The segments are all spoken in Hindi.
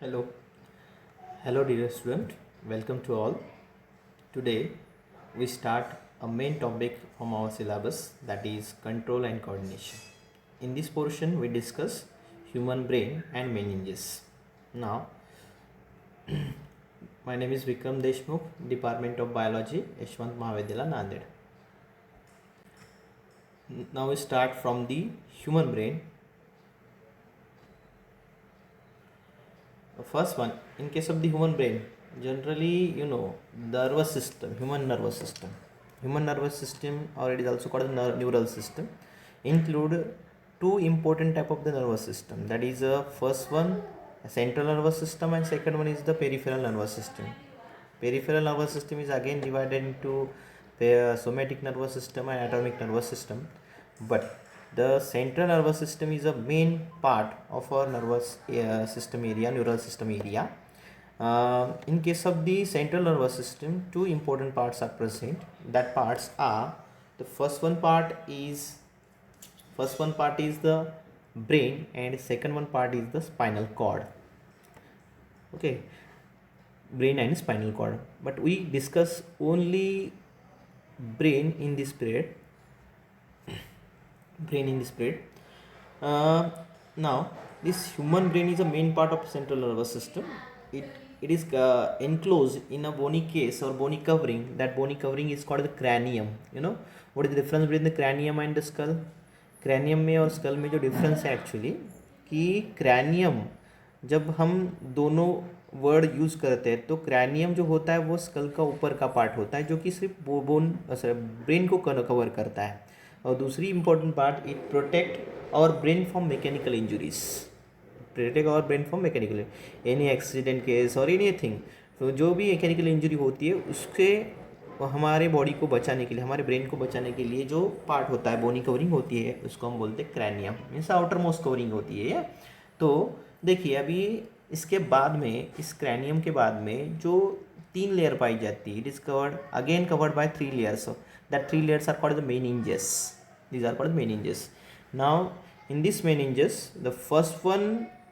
Hello, hello dear student. Welcome to all. Today we start a main topic from our syllabus, that is control and coordination. In this portion we discuss human brain and meninges. Now my name is Vikram Deshmukh, Department of Biology, Yashwant Mahavidyalaya, Nanded. Now we start from the human brain. The first one, in case of the human brain, generally nervous system, human nervous system, or it is also called the neural system, include two important type of the nervous system. That is first one, central nervous system, and second one is the peripheral nervous system. Peripheral nervous system is again divided into the somatic nervous system and atomic nervous system, but the central nervous system is a main part of our nervous system area, neural system area. In case of the central nervous system, two important parts are present. That parts are, the first one part is the brain, and second one part is the spinal cord. Okay, brain and spinal cord, but we discuss only brain in this period. Now this human brain is a main part of central nervous system. It is enclosed in a bony case or bony covering. That bony covering is called the cranium. What is the difference between the cranium and the skull? cranium में और skull में जो difference है actually, कि cranium जब हम दोनों वर्ड यूज़ करते हैं तो cranium जो होता है वो skull का ऊपर का पार्ट होता है, जो कि सिर्फ ब्रेन को कवर करता है. और दूसरी important part, it protect our brain from mechanical injuries. Any accident case और एनीथिंग, तो जो भी मैकेनिकल इंजरी होती है उसके हमारे बॉडी को बचाने के लिए, हमारे ब्रेन को बचाने के लिए जो पार्ट होता है, बोनी कवरिंग होती है, उसको हम बोलते हैं cranium, means outer most covering होती है. तो देखिए अभी इसके बाद में, इस क्रैनियम के बाद में जो 3 लेयर पाई जाती है, it is covered by 3 layers. That 3 layers are called the meninges. These are called meninges. Now in this meninges, the first one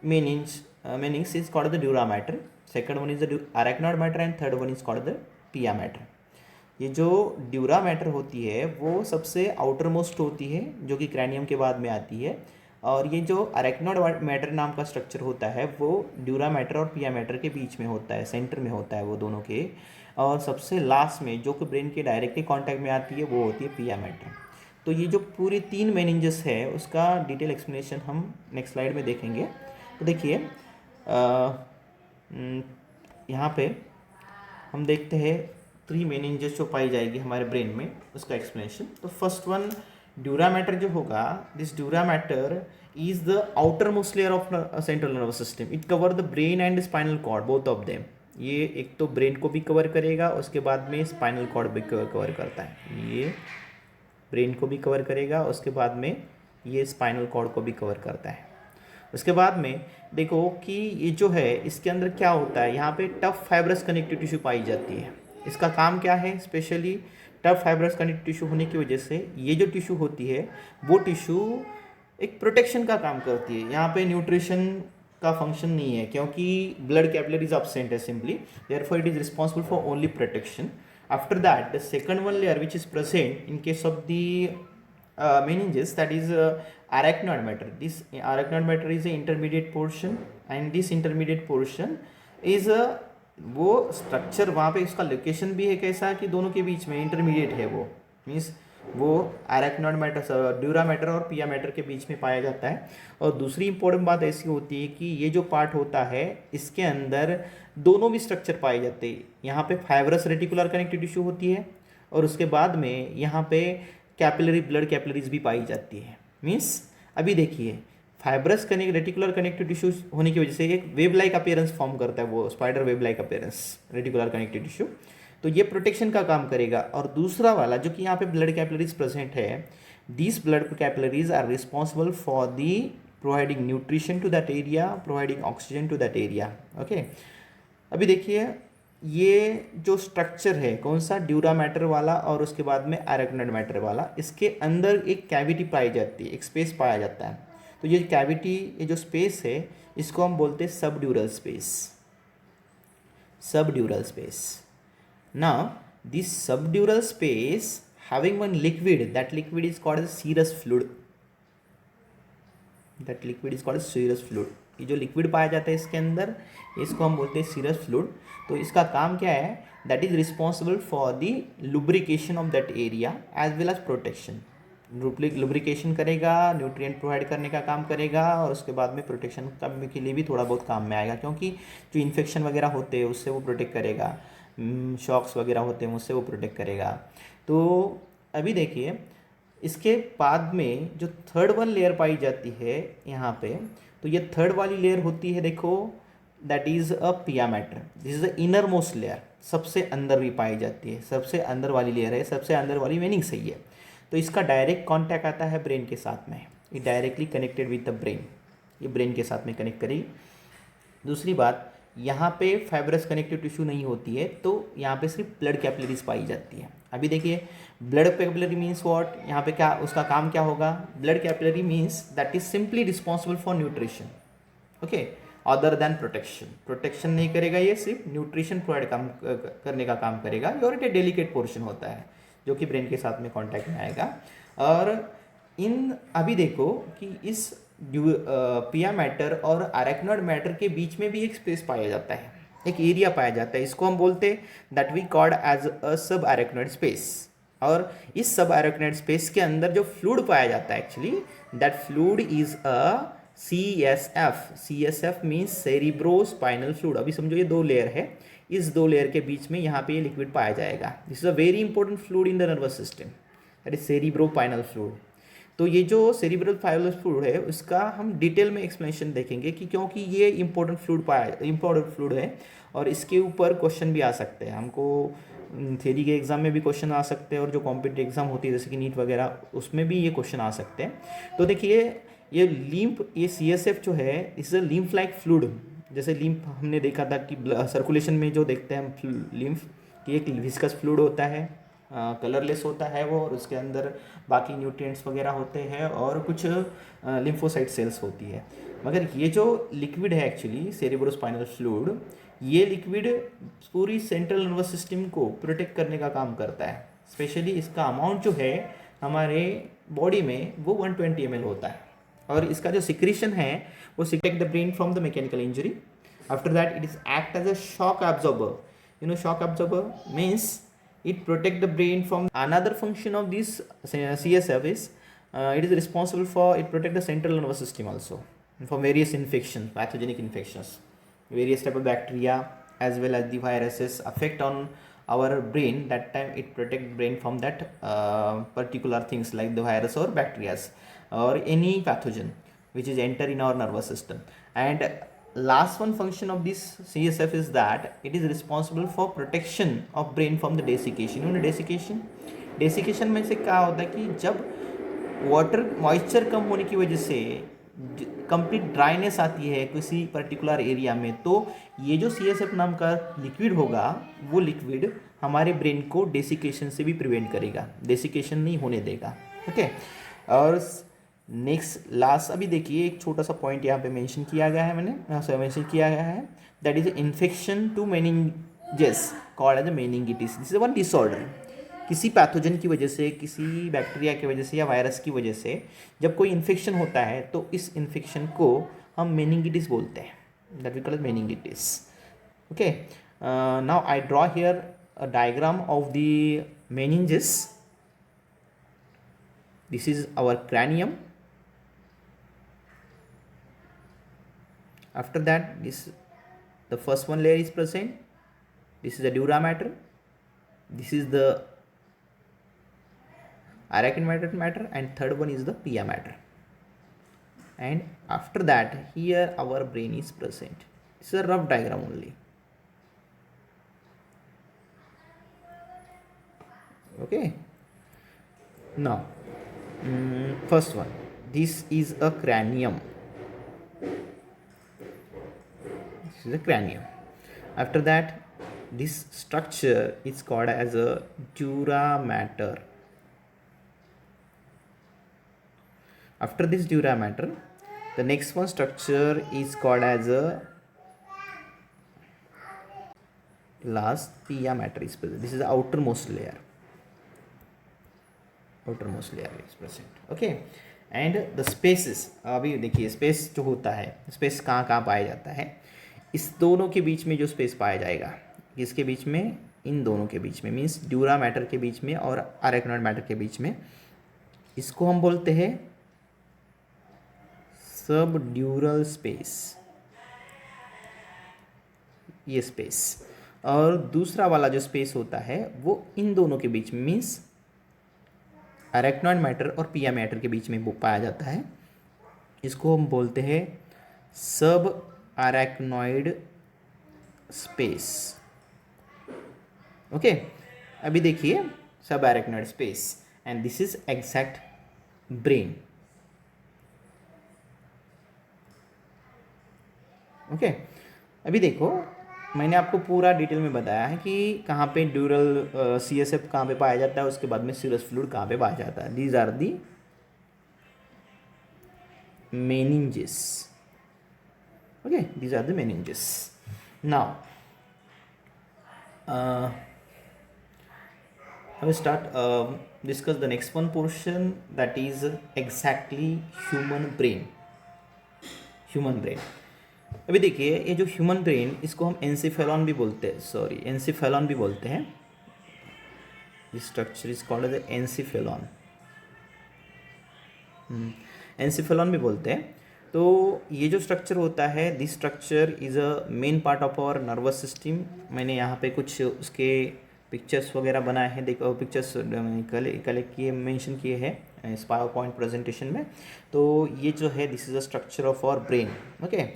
meninx is called the dura mater, second one is the arachnoid mater, and third one is called the pia mater. ये जो ड्यूरा मैटर होती है वो सबसे आउटर मोस्ट होती है, जो कि क्रैनियम के बाद में आती है. और ये जो अरेक्नोइड मैटर नाम का स्ट्रक्चर होता है वो ड्यूरा मैटर और पिया मैटर के बीच में होता है, सेंटर में होता है वो दोनों के. और सबसे लास्ट में जो कि ब्रेन के डायरेक्टली कांटेक्ट में आती है वो होती है पिया मैटर. तो ये जो पूरे 3 मेनिंजेस है उसका डिटेल एक्सप्लेनेशन हम नेक्स्ट स्लाइड में देखेंगे. तो देखिए यहाँ पे हम देखते हैं 3 मेनिंजेस जो पाई जाएगी हमारे ब्रेन में, उसका एक्सप्लेनेशन. तो फर्स्ट वन ड्यूरा मैटर जो होगा, this dura mater is the outer most layer of central nervous system. It cover the brain and spinal cord, both of them. ये एक तो ब्रेन को भी कवर करेगा, उसके बाद में स्पाइनल कॉर्ड भी कवर करता है. ये ब्रेन को भी कवर करेगा, उसके बाद में ये स्पाइनल कॉर्ड को भी कवर करता है. उसके बाद में देखो कि ये जो है इसके अंदर क्या होता है, यहाँ पे टफ फाइब्रस कनेक्टिव टिश्यू पाई जाती है. इसका काम क्या है, specially tough fibrous connective tissue होने की वजह से ये जो टिश्यू होती है वो टिश्यू एक प्रोटेक्शन का काम करती है. यहाँ पे न्यूट्रिशन का फंक्शन नहीं है, क्योंकि ब्लड कैपिलरीज एब्सेंट है simply, therefore it is responsible for only protection. After that the second one layer which is present in case of the meninges, that is arachnoid matter. This arachnoid matter is a intermediate portion, and this intermediate portion is a वो स्ट्रक्चर, वहाँ पे इसका लोकेशन भी है कैसा कि दोनों के बीच में इंटरमीडिएट है. वो मीन्स वो arachnoid मैटर, ड्यूरा मैटर और पिया मैटर के बीच में पाया जाता है. और दूसरी इंपॉर्टेंट बात ऐसी होती है कि ये जो पार्ट होता है इसके अंदर दोनों भी स्ट्रक्चर पाए जाते हैं. यहाँ पे फाइब्रस रेटिकुलर कनेक्टिव टिश्यू होती है, और उसके बाद में यहाँ पे कैपिलरी, ब्लड कैपिलरीज भी पाई जाती है. मीन्स अभी देखिए फाइब्रस रेटिकुलर कनेक्टिव टिश्यू होने की वजह से एक वेब लाइक अपीयरेंस फॉर्म करता है, वो spider web like appearance, reticular connective tissue. तो ये प्रोटेक्शन का काम करेगा. और दूसरा वाला जो कि यहाँ पे ब्लड कैपिलरीज प्रेजेंट है, this blood capillaries are responsible for the providing nutrition to that area, providing oxygen to that area. Okay, अभी देखिए ये जो स्ट्रक्चर है कौन सा, ड्यूरा मैटर वाला और उसके बाद में arachnoid मैटर वाला, इसके अंदर एक कैविटी पाई जाती है, एक स्पेस पाया जाता है. तो ये कैविटी, ये जो स्पेस है, इसको हम बोलते हैं subdural space, subdural space. Now this subdural space having one liquid, that liquid is called as serous fluid, that liquid is called as serous fluid. ये जो लिक्विड पाया जाता है इसके अंदर, इसको हम बोलते हैं सीरस फ्लूइड. तो इसका काम क्या है? That is responsible for the lubrication of that area as well as protection. Lubrication करेगा, न्यूट्रिएंट प्रोवाइड करने का काम करेगा, और उसके बाद में प्रोटेक्शन के लिए भी थोड़ा बहुत काम में आएगा, क्योंकि जो इन्फेक्शन वगैरह होते हैं उससे वो प्रोटेक्ट करेगा, शॉक्स वगैरह होते हैं उससे वो प्रोटेक्ट करेगा. तो अभी देखिए इसके बाद में जो थर्ड वन लेयर पाई जाती है यहाँ पे, तो ये थर्ड वाली लेयर होती है, देखो, दैट इज़ अ पिया matter. This is the inner most layer, सबसे अंदर भी पाई जाती है, सबसे अंदर वाली लेयर है, सबसे अंदर वाली मीनिंग सही है. तो इसका डायरेक्ट कॉन्टैक्ट आता है ब्रेन के साथ में, ये directly connected with the brain, ये ब्रेन के साथ में कनेक्ट करेगी. दूसरी बात, यहाँ पे फाइब्रस कनेक्टिव टिश्यू नहीं होती है, तो यहाँ पे सिर्फ ब्लड कैपिलरीज पाई जाती है. अभी देखिए ब्लड कैपिलरी मीन्स व्हाट, यहाँ पे क्या उसका काम क्या होगा? Blood capillary means that is simply responsible for nutrition, okay, other than protection. Protection नहीं करेगा, ये सिर्फ न्यूट्रिशन प्रोवाइड करने का काम करेगा, और एक डेलिकेट पोर्शन होता है जो कि ब्रेन के साथ में कॉन्टैक्ट में आएगा. और इन अभी देखो कि इस पिया मैटर और अरेक्नॉइड मैटर के बीच में भी एक स्पेस पाया जाता है, एक एरिया पाया जाता है, इसको हम बोलते हैं that we called as a subarachnoid space. और इस सब अरेक्नॉइड स्पेस के अंदर जो फ्लूइड पाया जाता है, actually that fluid is a CSF. CSF means cerebrospinal fluid. अभी समझो ये दो लेयर है, इस दो लेयर के बीच में यहाँ पे ये लिक्विड पाया जाएगा. This is a very important fluid in the nervous system, that is cerebrospinal fluid. तो ये जो सेरिब्रल फाइब्रस फ्लूइड है उसका हम डिटेल में एक्सप्लेनेशन देखेंगे, कि क्योंकि ये इंपॉर्टेंट फ्लूइड है, और इसके ऊपर क्वेश्चन भी आ सकते हैं. हमको थ्योरी के एग्जाम में भी क्वेश्चन आ सकते हैं, और जो कॉम्पिटिटिव एग्जाम होती है जैसे कि नीट वगैरह, उसमें भी ये क्वेश्चन आ सकते हैं. तो देखिए ये ये CSF जो है, इस लिम्फ लाइक फ्लूइड. जैसे लिम्फ हमने देखा था कि सर्कुलेशन में जो देखते हैं हम लिम्फ, कि एक विस्कस फ्लूइड होता है, कलरलेस होता है वो, और उसके अंदर बाकी न्यूट्रिएंट्स वगैरह होते हैं, और कुछ लिम्फोसाइट सेल्स होती है. मगर ये जो लिक्विड है एक्चुअली सेरिब्रोस्पाइनल फ्लूइड, ये लिक्विड पूरी सेंट्रल नर्वस सिस्टम को प्रोटेक्ट करने का काम करता है. स्पेशली इसका अमाउंट जो है हमारे बॉडी में वो 120 ml होता है, और इसका जो सिक्रीशन है वो secrete the brain from the mechanical injury. After that it is act as a shock absorber. You know shock absorber means it protect the brain from another function of this CSF is it is responsible for, it protect the central nervous system also from various infections, pathogenic infections, various type of bacteria as well as the viruses affect on our brain. That time it protect brain from that particular things like the virus or bacteria or any pathogen which is enter in our nervous system. And last one function of this CSF is that it is responsible for protection of brain from the desiccation. You know desiccation में से क्या होता है कि जब वाटर मॉइस्चर कम होने की वजह से कंप्लीट ड्राइनेस आती है किसी पर्टिकुलर एरिया में, तो ये जो CSF नाम का लिक्विड होगा, वो लिक्विड हमारे ब्रेन को डेसिकेशन से भी प्रिवेंट करेगा, डेसिकेशन नहीं होने देगा. ओके, और नेक्स्ट लास्ट अभी देखिए एक छोटा सा पॉइंट यहाँ पे मेंशन किया गया है, मेंशन किया गया है, that is infection to meninges called as a meningitis. This is one disorder. किसी पैथोजन की वजह से, किसी बैक्टीरिया की वजह से या वायरस की वजह से जब कोई इन्फेक्शन होता है, तो इस इन्फेक्शन को हम मेनिंगिटिस बोलते हैं, that we call as meningitis. Okay, now I draw here a diagram of the meninges. This is our cranium. After that, the first one layer is present. This is the dura mater. This is the arachnoid matter, and third one is the pia mater. And after that, here our brain is present. This is a rough diagram only. Okay. Now, first one. This is a cranium. This is the cranium. After that, this structure is called as a dura mater. After this dura mater, The next one structure is called as a last pia matter is present. This is the outermost layer is present. Okay, and the spaces, अभी देखिए स्पेस जो होता है, स्पेस कहाँ कहाँ पाया जाता है, इस दोनों के बीच में जो स्पेस पाया जाएगा, किसके बीच में, इन दोनों के बीच में, मीन्स ड्यूरा मैटर के बीच में और अरेकनॉइड मैटर के बीच में, इसको हम बोलते हैं सब ड्यूरल स्पेस, ये स्पेस। और दूसरा वाला जो स्पेस होता है वो इन दोनों के बीच में, मीन्स अरेकनॉइड मैटर और पिया मैटर के बीच में वो पाया जाता है, इसको हम बोलते हैं सब अरेकनॉइड स्पेस। ओके, अभी देखिए subarachnoid space, and this is exact brain. Okay, अभी देखो मैंने आपको पूरा डिटेल में बताया है कि कहाँ पे ड्यूरल CSF कहाँ पे पाया जाता है, उसके बाद में सीरस फ्लूइड कहाँ पे पाया जाता है। These are the meninges. Okay, these are the meninges. Now I will start discuss the next one portion, that is exactly human brain। अभी देखिए ये जो ह्यूमन ब्रेन, इसको हम एनसेफेलॉन भी बोलते हैं, एनसेफेलॉन भी बोलते हैं। This structure is called as encephalon, encephalon भी बोलते हैं। तो ये जो स्ट्रक्चर होता है, this structure is a main part of our nervous system. मैंने यहाँ पे कुछ उसके पिक्चर्स वगैरह बनाए हैं, देखो पिक्चर्स कलेक्ट किए, मेंशन किए हैं इस पावर पॉइंट प्रेजेंटेशन में। तो ये जो है this is a structure of our brain. Okay,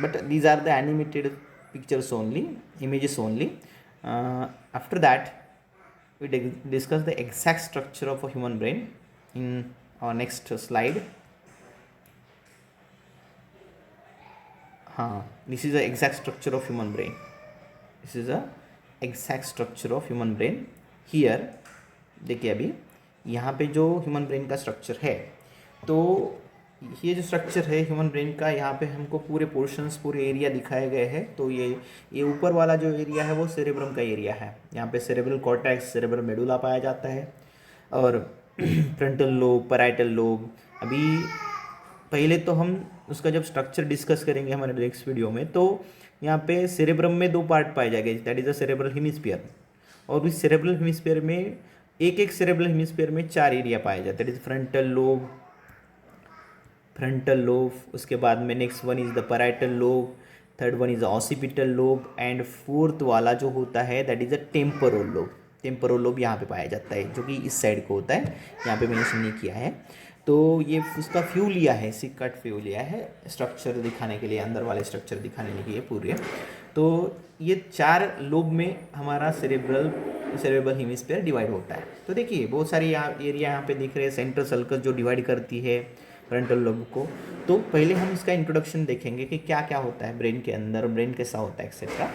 but these are the animated pictures only, images only. After that we discuss the exact structure of a human brain in our next slide. This is the exact structure of human brain. This is the exact structure of human brain. Here देखिए अभी यहाँ पे जो ह्यूमन ब्रेन का स्ट्रक्चर है, तो ये जो स्ट्रक्चर है ह्यूमन ब्रेन का, यहाँ पे हमको पूरे पोर्शंस, पूरे एरिया दिखाए गए हैं। तो ये ऊपर वाला जो एरिया है वो सेरेब्रम का एरिया है। यहाँ पे सेरेब्रल कॉर्टेक्स, सेरेब्रल मेडुला पाया जाता है, और फ्रंटल लोब, पैराइटल लोब। अभी पहले तो हम उसका जब स्ट्रक्चर डिस्कस करेंगे हमारे नेक्स्ट वीडियो में, तो यहाँ पे सेरेब्रम में 2 पार्ट पाए जाएंगे, that is the cerebral hemisphere. और इस सेरेब्रल हेमिस्फीयर में एक सेरेब्रल हेमिस्फीयर में 4 एरिया पाए जाते हैं, दैट इज फ्रंटल लोब, उसके बाद में next one is the parietal lobe, third one is occipital lobe, and fourth वाला जो होता है that is a temporal lobe. Temporal lobe यहाँ पे पाया जाता है, जो कि इस साइड को होता है, यहाँ पे मेंशन नहीं किया है। तो ये उसका व्यू लिया है, सिकट व्यू लिया है स्ट्रक्चर दिखाने के लिए, अंदर वाले स्ट्रक्चर दिखाने के लिए पूरे। तो ये 4 लोब में हमारा सेरेब्रल हेमिस्फीयर डिवाइड होता है। तो देखिए बहुत सारी एरिया यहाँ पे दिख रहे हैं, सेंट्रल सर्कल जो डिवाइड करती है फ्रंटल लोब को। तो पहले हम इसका इंट्रोडक्शन देखेंगे कि क्या क्या होता है ब्रेन के अंदर, ब्रेन कैसा होता है एक्सेट्रा।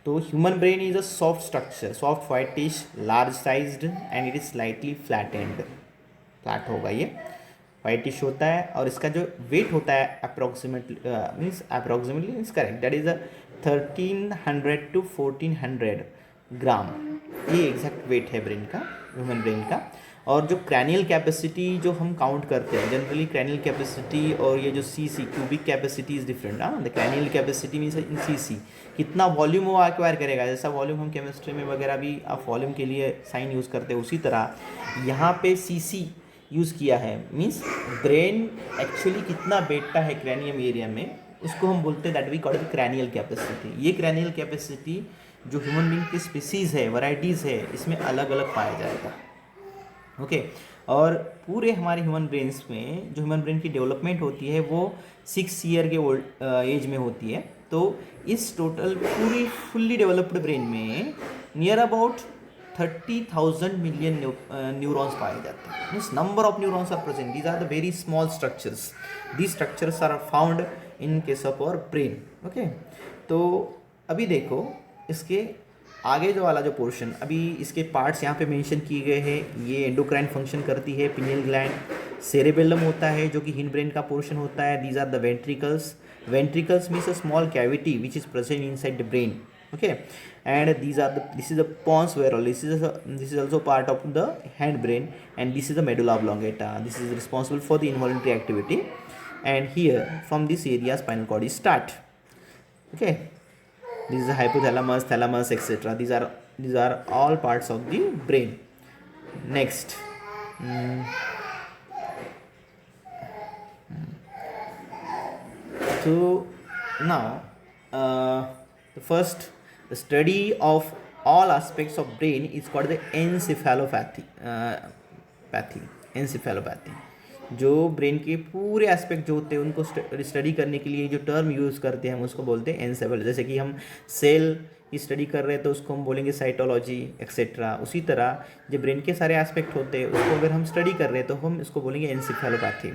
तो human brain is a soft structure, soft whitish, large sized and it is slightly flattened. Flat होगा, ये व्हाइटिश होता है, और इसका जो वेट होता है approximately means correct, that is 1300 to 1400 ग्राम। ये एग्जैक्ट वेट है ब्रेन का, ह्यूमन ब्रेन का। और जो क्रैनियल कैपेसिटी जो हम काउंट करते हैं जनरली, क्रैनियल कैपेसिटी और ये जो CC cubic capacity is different. The cranial capacity means in CC कितना वॉल्यूम वो एक्वायर करेगा, जैसा वॉल्यूम हम केमिस्ट्री में वगैरह भी आप वॉल्यूम के लिए साइन यूज़ करते हैं, उसी तरह यहाँ पे CC यूज़ किया है। मीन्स ब्रेन एक्चुअली कितना बैठता है क्रैनियम एरिया में, उसको हम बोलते हैं that we call it cranial capacity. ये क्रैनियल कैपेसिटी जो ह्यूमन बीइंग की स्पीसीज़ है, वैराइटीज़ है, इसमें अलग अलग पाया जाएगा। ओके, और पूरे हमारे ह्यूमन ब्रेन्स में जो ह्यूमन ब्रेन की डेवलपमेंट होती है वो 6 ईयर के ओल्ड एज में होती है। तो इस टोटल पूरी फुल्ली डेवलप्ड ब्रेन में नियर अबाउट 30,000 मिलियन न्यूरॉन्स पाए जाते हैं। Means number of neurons are present, these are the very small structures, these structures are found in case of our brain. Okay, तो अभी देखो इसके आगे जो वाला जो पोर्शन, अभी इसके पार्ट्स यहाँ पे मेंशन किए गए हैं। ये एंडोक्राइन फंक्शन करती है, पिनियल ग्लैंड, सेरेबेलम होता है जो कि हिंड ब्रेन का पोर्शन होता है. These are the ventricles. Ventricles means a small cavity which is present inside the brain. Okay, and this is the pons viral. This is also part of the hand brain, and this is the medulla oblongata. This is responsible for the involuntary activity, and here from this area spinal cord is start. Okay, this is the hypothalamus, thalamus, etc. These are all parts of the brain. Next, so now the first, the study of all aspects of brain is called the encephalopathy. Encephalopathy, जो ब्रेन के पूरे एस्पेक्ट जो होते हैं उनको स्टडी करने के लिए जो टर्म यूज़ करते हैं हम उसको बोलते हैं एनसेफेलो. जैसे कि हम सेल की स्टडी कर रहे हैं तो उसको हम बोलेंगे साइटोलॉजी एक्सेट्रा. उसी तरह जो ब्रेन के सारे एस्पेक्ट होते हैं उसको अगर हम स्टडी कर रहे हैं तो हम इसको बोलेंगे encephalopathy.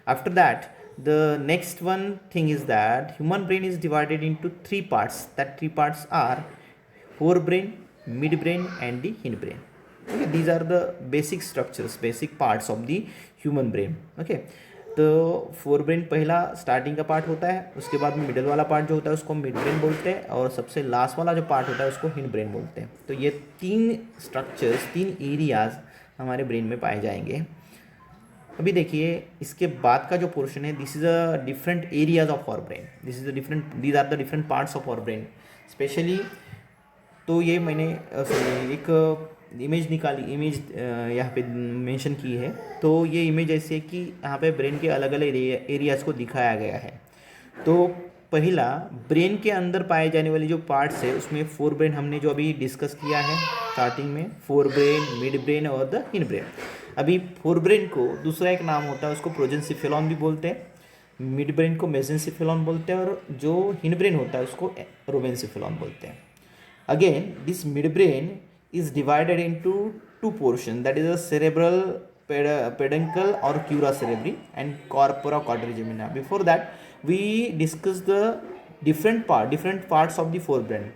After that, the next one thing is that human brain is divided into three parts. That three parts are forebrain, midbrain and the hindbrain. Okay, these are the basic structures, basic parts of the human brain. Okay, तो फोरब्रेन पहला स्टार्टिंग का पार्ट होता है, उसके बाद में मिडल वाला पार्ट जो होता है उसको मिड ब्रेन बोलते हैं, और सबसे लास्ट वाला जो पार्ट होता है उसको हिंड ब्रेन बोलते हैं. तो ये तीन स्ट्रक्चर्स, तीन एरियाज हमारे ब्रेन में पाए जाएंगे. अभी देखिए इसके बाद का जो पोर्शन है, this is a different areas of our brain. These are the different parts of our brain specially. तो ये मैंने एक इमेज निकाली, इमेज यहाँ पे मेंशन की है. तो ये इमेज ऐसे कि यहाँ पे ब्रेन के अलग अलग एरियाज़ को दिखाया गया है. तो पहला ब्रेन के अंदर पाए जाने वाले जो पार्ट्स है उसमें फोर ब्रेन हमने जो अभी डिस्कस किया है स्टार्टिंग में, फोर ब्रेन, मिड ब्रेन और द हिंड ब्रेन. अभी फोर ब्रेन को दूसरा एक नाम होता है, उसको प्रोजेंसिफेलॉन भी बोलते हैं. मिड ब्रेन को मेसेंसिफेलॉन बोलते हैं, और जो हिंड ब्रेन होता है उसको रोवेंसिफेलॉन बोलते हैं. Again this mid brain is divided into two portion, that is a cerebral peduncle or cura cerebri and corpora quadrigemina. Before that we discuss the different parts of the forebrain.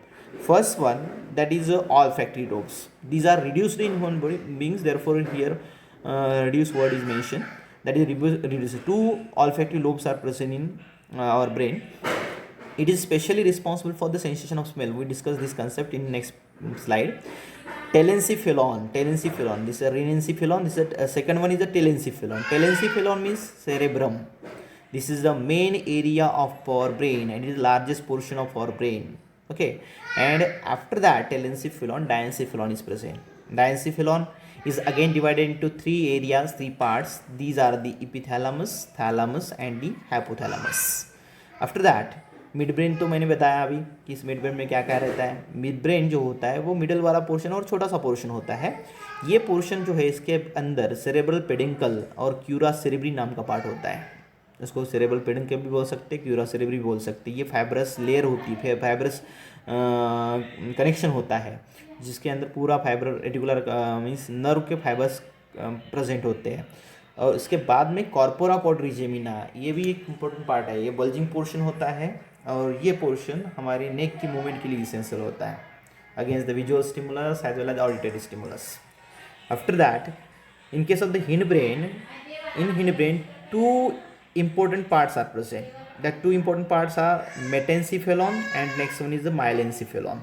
First one, that is olfactory lobes. These are reduced in human beings, therefore here reduced word is mentioned, that is reduced. Two olfactory lobes are present in our brain. It is specially responsible for the sensation of smell. We discuss this concept in next slide. Telencephalon, this is a renencephalon. This is a second one is a telencephalon. Telencephalon means cerebrum. This is the main area of our brain and it is the largest portion of our brain. Okay, and after that telencephalon, diencephalon is present. Diencephalon is again divided into three areas, three parts. These are the epithalamus, thalamus and the hypothalamus. After that mid brain, तो मैंने बताया अभी कि इस मिड ब्रेन में क्या क्या रहता है. मिड ब्रेन जो होता है वो मिडल वाला पोर्शन और छोटा सा पोर्शन होता है. ये पोर्शन जो है इसके अंदर सेरेब्रल पेडिंकल और क्यूरा सेरेब्री नाम का पार्ट होता है. इसको सेरेब्रल पेडिंकल भी बोल सकते हैं, क्यूरा सेरेब्री भी बोल सकते हैं. ये फाइब्रस लेयर होती है, फाइब्रस कनेक्शन होता है जिसके अंदर पूरा फाइबर रेटिकुलर मीन्स नर्व के फाइबर्स प्रेजेंट होते हैं. और इसके बाद में कॉर्पोरा क्वाड्रिजेमिना, ये भी एक इम्पोर्टेंट पार्ट है. ये बल्जिंग पोर्शन होता है और ये पोर्शन हमारे नेक की मूवमेंट के लिए इसेंशियल होता है against the visual stimulus as well as auditory stimulus. After that in case of the hind brain, in hindbrain two important parts are present. The two important parts are metencephalon and next one is the myelencephalon.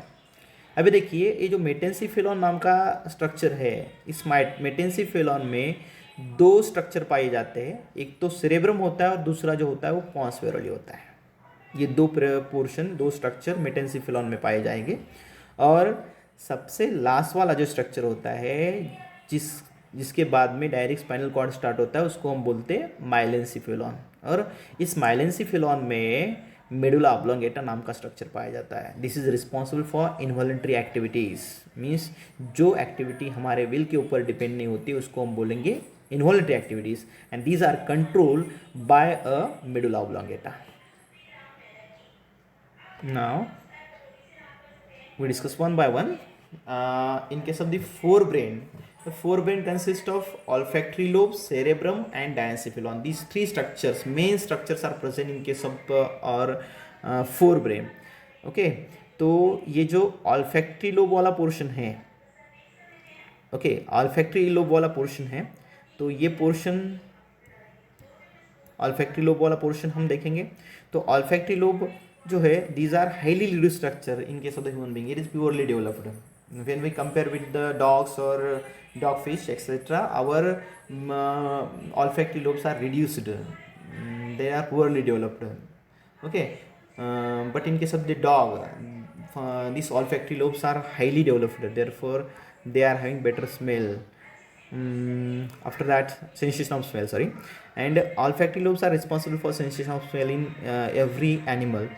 अभी देखिए ये जो मेटेंसिफेलॉन नाम का स्ट्रक्चर है, इस मेटेंसिफेलॉन में दो स्ट्रक्चर पाए जाते हैं. एक तो सेरेब्रम होता है और दूसरा जो होता है वो पॉन्स वेरोली होता है. ये दो पोर्शन, दो स्ट्रक्चर मेटेंसिफेलॉन में पाए जाएंगे. और सबसे लास्ट वाला जो स्ट्रक्चर होता है जिसके बाद में डायरेक्ट स्पाइनल कॉर्ड स्टार्ट होता है उसको हम बोलते हैं माइलेंसिफेलॉन. और इस माइलेंसिफेलॉन में मेडुला ऑब्लोंगेटा नाम का स्ट्रक्चर पाया जाता है. This is responsible for involuntary activities, means जो एक्टिविटी हमारे विल के ऊपर डिपेंड नहीं होती उसको हम बोलेंगे involuntary activities. And these are controlled by a medulla oblongata. Now we discuss one by one. In case of the forebrain, the forebrain consists of olfactory lobe, cerebrum and diencephalon. These three structures, main structures are present in case of our forebrain. Okay, तो ये जो olfactory lobe वाला पोर्शन है, olfactory lobe वाला पोर्शन है, तो ये पोर्शन ऑल्फैक्टरी लोब वाला पोर्शन हम देखेंगे। तो ऑल्फैक्टरी लोब जो है, these are highly lid structure in case of the human being, it is purely developed when we compare with the dogs or dogfish etc. Our olfactory lobes are reduced. They are poorly developed. Okay. But in case of the dog, these olfactory lobes are highly developed, therefore they are having better smell. After that, sensation of smell, sorry. And olfactory lobes are responsible for sensation of smell in every animal.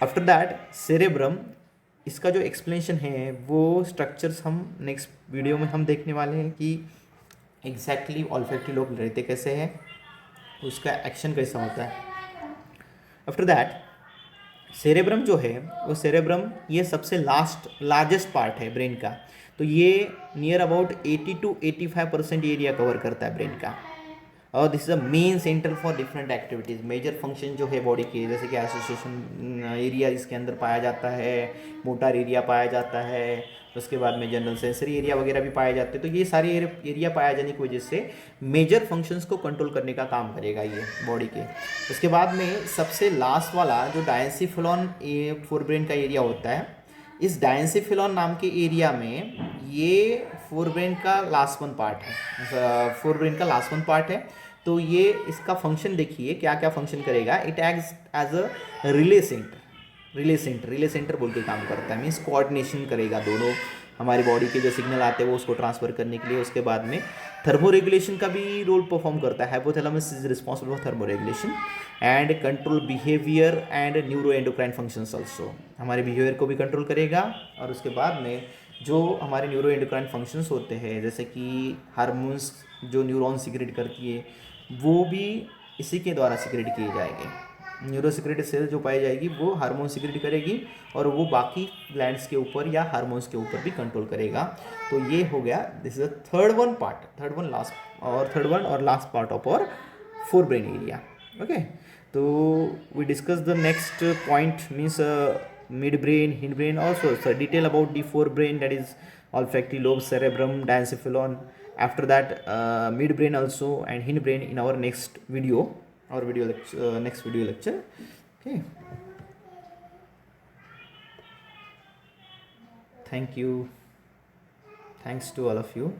After that cerebrum, इसका जो एक्सप्लेनेशन है वो स्ट्रक्चर्स हम नेक्स्ट वीडियो में हम देखने वाले हैं कि एग्जैक्टली ऑल्फैक्टरी लोब रहते कैसे हैं, उसका एक्शन कैसा होता है। आफ्टर दैट सेरेब्रम जो है वो सेरेब्रम ये सबसे लार्जेस्ट पार्ट है ब्रेन का, तो ये near about 80 to 85% area cover करता है ब्रेन का। और this is a main centre for different activities. Major function जो है बॉडी के, जैसे कि एसोसिएशन एरिया इसके अंदर पाया जाता है, मोटर एरिया पाया जाता है, उसके बाद में जनरल सेंसरी एरिया वगैरह भी पाए जाते हैं। तो ये सारे एरिया पाया जाने की वजह से मेजर फंक्शंस को कंट्रोल करने का काम करेगा ये बॉडी के। उसके बाद में सबसे लास्ट वाला जो डायंसिफिलॉन फोरब्रेन का एरिया होता है, इस डायंसिफिलॉन नाम के एरिया में ये फोरब्रेन का लास्ट वन पार्ट है, फोरब्रेन का लास्ट वन पार्ट है। तो ये इसका फंक्शन देखिए क्या क्या फंक्शन करेगा। It acts as a relay centre बोल के काम करता है, मीन्स कोऑर्डिनेशन करेगा दोनों हमारी बॉडी के जो सिग्नल आते हैं वो उसको ट्रांसफर करने के लिए। उसके बाद में थर्मो रेगुलेशन का भी रोल परफॉर्म करता है। Hypothalamus is responsible for thermo regulation and control behaviour and neuro endocrine functions also. हमारे बिहेवियर को भी कंट्रोल करेगा और उसके बाद में जो हमारे न्यूरो एंडोक्राइन फंक्शंस होते हैं, जैसे कि हार्मोन्स जो न्यूरॉन सिक्रेट करती है वो भी इसी के द्वारा सिक्रेट किए जाएंगे। न्यूरो सिक्रेटरी सेल जो पाई जाएगी वो हार्मोन सिक्रेट करेगी और वो बाकी ग्लैंड्स के ऊपर या हार्मोन्स के ऊपर भी कंट्रोल करेगा। तो ये हो गया, this is the third one और last part of our forebrain area. Okay, तो we discuss the next point means midbrain, hindbrain, also detail about the forebrain, that is olfactory lobe, cerebrum, diencephalon. After that midbrain also and hindbrain in our next video, next video lecture. Okay, thank you, thanks to all of you.